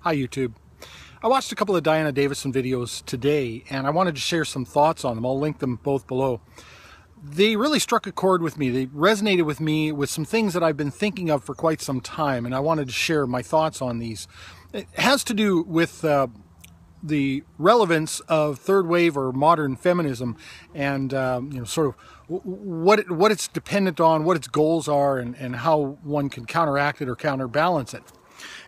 Hi YouTube. I watched a couple of Diana Davison videos today and I wanted to share some thoughts on them. I'll link them both below. They really struck a chord with me. They resonated with me with some things that I've been thinking of for quite some time, and I wanted to share my thoughts on these. It has to do with the relevance of third wave or modern feminism and sort of what it's dependent on, what its goals are, and how one can counteract it or counterbalance it.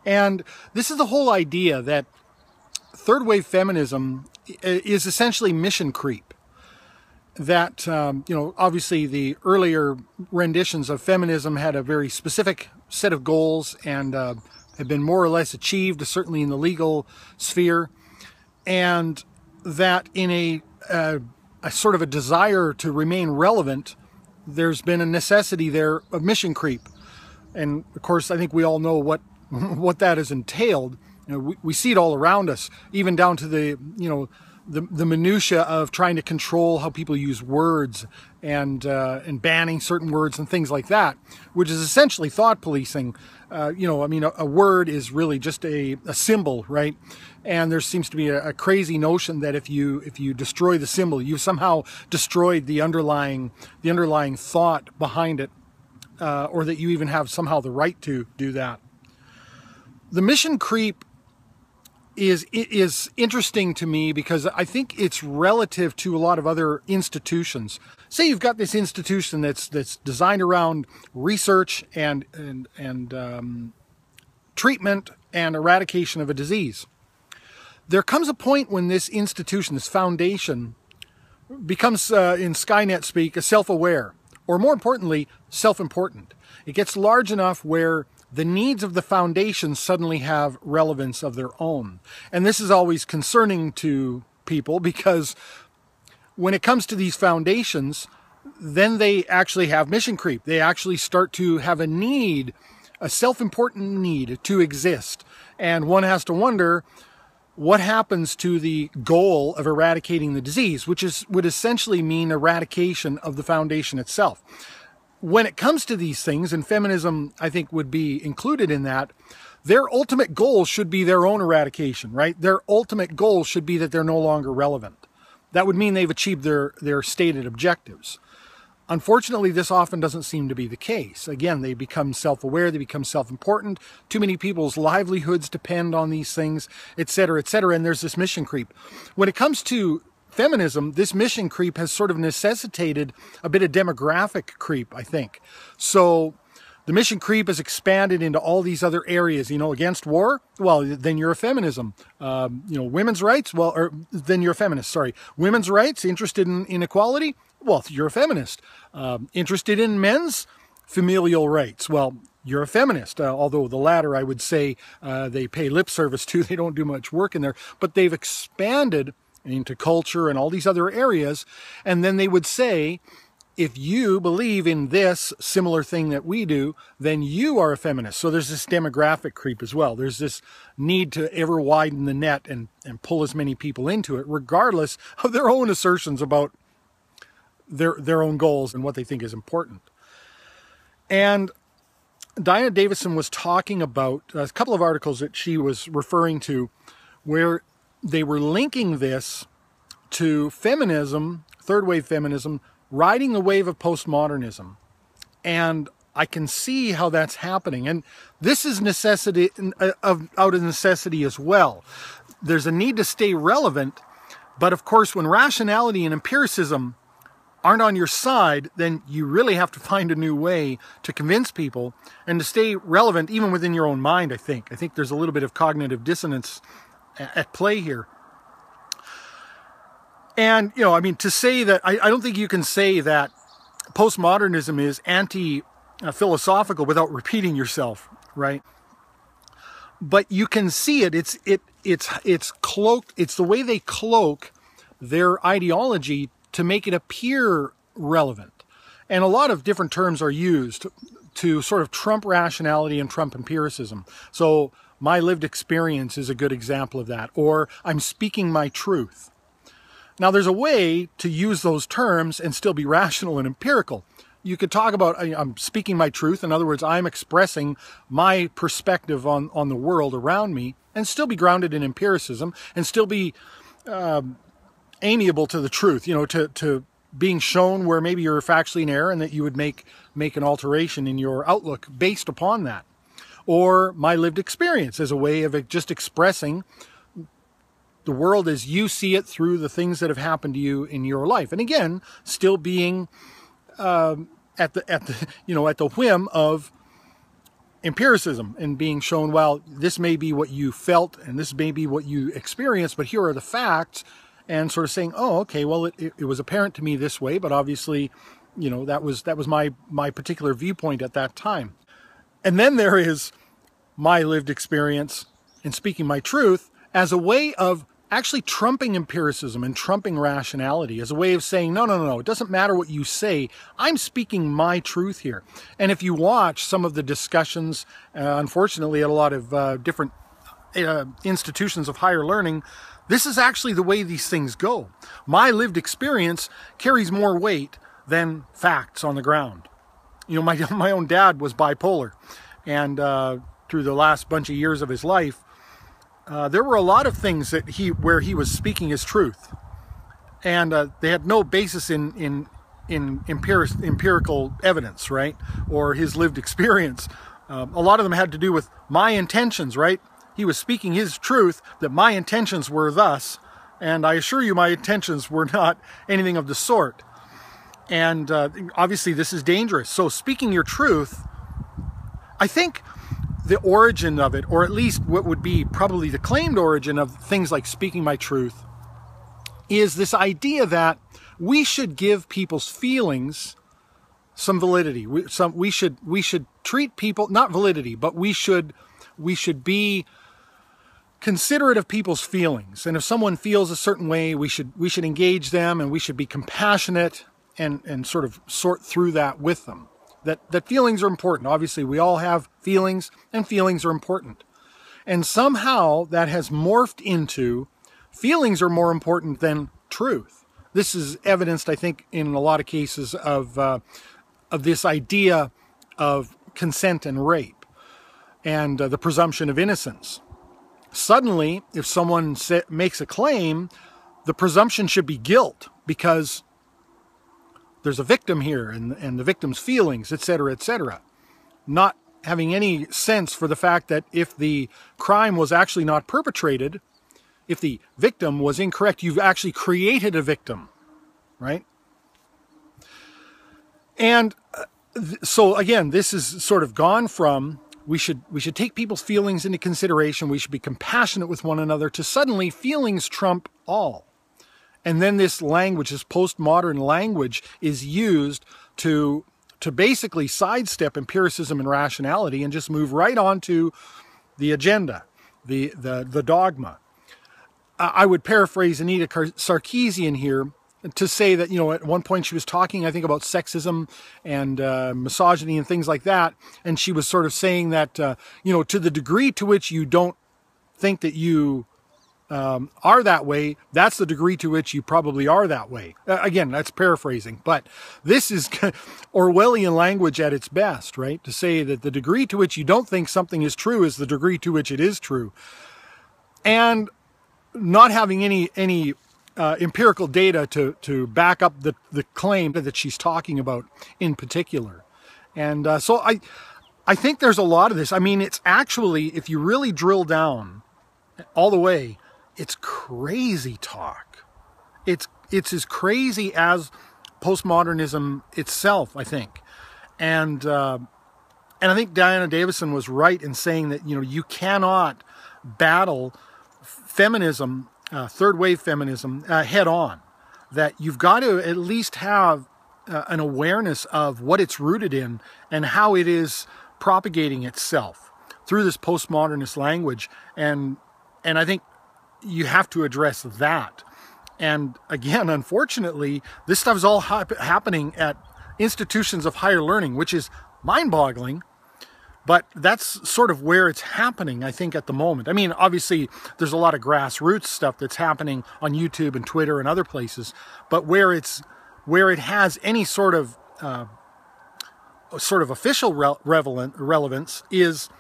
And this is the whole idea that third wave feminism is essentially mission creep. That, obviously the earlier renditions of feminism had a very specific set of goals and have been more or less achieved, certainly in the legal sphere. And that in a sort of a desire to remain relevant, there's been a necessity there of mission creep. And of course, I think we all know what that has entailed. We see it all around us, even down to the minutia of trying to control how people use words and banning certain words and things like that, which is essentially thought policing. A word is really just a symbol, right? And there seems to be a crazy notion that if you destroy the symbol, you've somehow destroyed the underlying thought behind it, or that you even have somehow the right to do that. The mission creep is interesting to me because I think it's relative to a lot of other institutions. Say you've got this institution that's designed around research and treatment and eradication of a disease. There comes a point when this institution, this foundation, becomes, in Skynet speak, self-aware, or more importantly, self-important. It gets large enough where the needs of the foundation suddenly have relevance of their own. And this is always concerning to people because when it comes to these foundations, then they actually have mission creep. They actually start to have a need, a self-important need to exist. And one has to wonder what happens to the goal of eradicating the disease, which would essentially mean eradication of the foundation itself. When it comes to these things, and feminism, I think, would be included in that, their ultimate goal should be their own eradication, right? Their ultimate goal should be that they're no longer relevant. That would mean they've achieved their stated objectives. Unfortunately, this often doesn't seem to be the case. Again, they become self-aware, they become self-important. Too many people's livelihoods depend on these things, etc., etc., and there's this mission creep. When it comes to feminism, this mission creep has sort of necessitated a bit of demographic creep, I think. So the mission creep has expanded into all these other areas, against war, well, then you're a feminism. Women's rights, well, or then you're a feminist, sorry. Women's rights, interested in equality, well, you're a feminist. Interested in men's familial rights, well, you're a feminist, although the latter, I would say, they pay lip service to. They don't do much work in there, but they've expanded into culture and all these other areas. And then they would say, if you believe in this similar thing that we do, then you are a feminist. So there's this demographic creep as well. There's this need to ever widen the net and pull as many people into it, regardless of their own assertions about their own goals and what they think is important. And Diana Davison was talking about a couple of articles that she was referring to where they were linking this to feminism, third wave feminism, riding the wave of postmodernism. And I can see how that's happening. And this is out of necessity as well. There's a need to stay relevant, but of course when rationality and empiricism aren't on your side, then you really have to find a new way to convince people and to stay relevant even within your own mind, I think. I think there's a little bit of cognitive dissonance at play here. And, to say that, I don't think you can say that postmodernism is anti-philosophical without repeating yourself, right? But you can see it. It's cloaked. It's the way they cloak their ideology to make it appear relevant. And a lot of different terms are used to sort of trump rationality and trump empiricism. So my lived experience is a good example of that. Or I'm speaking my truth. Now, there's a way to use those terms and still be rational and empirical. You could talk about, I'm speaking my truth. In other words, I'm expressing my perspective on the world around me. and still be grounded in empiricism and still be amiable to the truth, to being shown where maybe you're factually in error and that you would make an alteration in your outlook based upon that. Or my lived experience as a way of just expressing the world as you see it through the things that have happened to you in your life. And again, still being at the whim of empiricism and being shown, well, this may be what you felt and this may be what you experienced, but here are the facts, and sort of saying, oh, okay, well, it was apparent to me this way, but obviously, that was my particular viewpoint at that time. And then there is my lived experience in speaking my truth as a way of actually trumping empiricism and trumping rationality, as a way of saying, no, it doesn't matter what you say, I'm speaking my truth here. And if you watch some of the discussions, unfortunately, at a lot of different institutions of higher learning, this is actually the way these things go. My lived experience carries more weight than facts on the ground. My own dad was bipolar, and through the last bunch of years of his life, there were a lot of things where he was speaking his truth, and they had no basis in empirical evidence, right, or his lived experience. A lot of them had to do with my intentions, right? He was speaking his truth, that my intentions were thus, and I assure you my intentions were not anything of the sort. And obviously this is dangerous. So speaking your truth, I think the origin of it, or at least what would be probably the claimed origin of things like speaking my truth, is this idea that we should give people's feelings some validity. We should treat people, not validity, but we should be considerate of people's feelings. And if someone feels a certain way, we should engage them, and we should be compassionate and sort of sort through that with them. That feelings are important. Obviously, we all have feelings, and feelings are important. And somehow that has morphed into feelings are more important than truth. This is evidenced, I think, in a lot of cases of this idea of consent and rape and the presumption of innocence. Suddenly, if someone makes a claim, the presumption should be guilt because there's a victim here and the victim's feelings, etc., etc. Not having any sense for the fact that if the crime was actually not perpetrated, if the victim was incorrect, you've actually created a victim, right? And so again, this is sort of gone from we should take people's feelings into consideration, we should be compassionate with one another, to suddenly feelings trump all. And then this language, this postmodern language, is used to basically sidestep empiricism and rationality and just move right on to the agenda, the dogma. I would paraphrase Anita Sarkeesian here to say that, at one point she was talking, I think, about sexism and misogyny and things like that. And she was sort of saying that, to the degree to which you don't think that you are that way, that's the degree to which you probably are that way. Again, that's paraphrasing, but this is Orwellian language at its best, right? To say that the degree to which you don't think something is true is the degree to which it is true. And not having any empirical data to back up the claim that she's talking about in particular. And so I think there's a lot of this. I mean, it's actually, if you really drill down all the way, it's crazy talk. It's as crazy as postmodernism itself, I think. And I think Diana Davison was right in saying that, you cannot battle feminism, third wave feminism, head on. That you've got to at least have an awareness of what it's rooted in and how it is propagating itself through this postmodernist language. And I think you have to address that. And again, unfortunately, this stuff is all happening at institutions of higher learning, which is mind-boggling. But that's sort of where it's happening, I think, at the moment. I mean, obviously, there's a lot of grassroots stuff that's happening on YouTube and Twitter and other places. But where it has any sort of official relevance is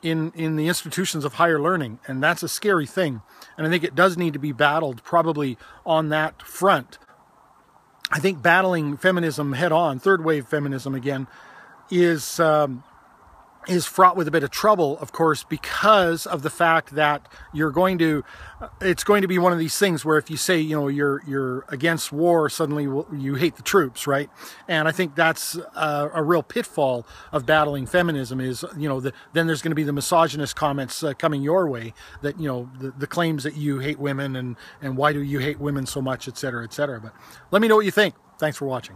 in the institutions of higher learning, and that's a scary thing. And I think it does need to be battled probably on that front. I think battling feminism head on, third wave feminism again, is fraught with a bit of trouble, of course, because of the fact that it's going to be one of these things where if you say, you're against war, suddenly you hate the troops, right? And I think that's a real pitfall of battling feminism is, then there's going to be the misogynist comments coming your way that, the claims that you hate women and why do you hate women so much, et cetera, et cetera. But let me know what you think. Thanks for watching.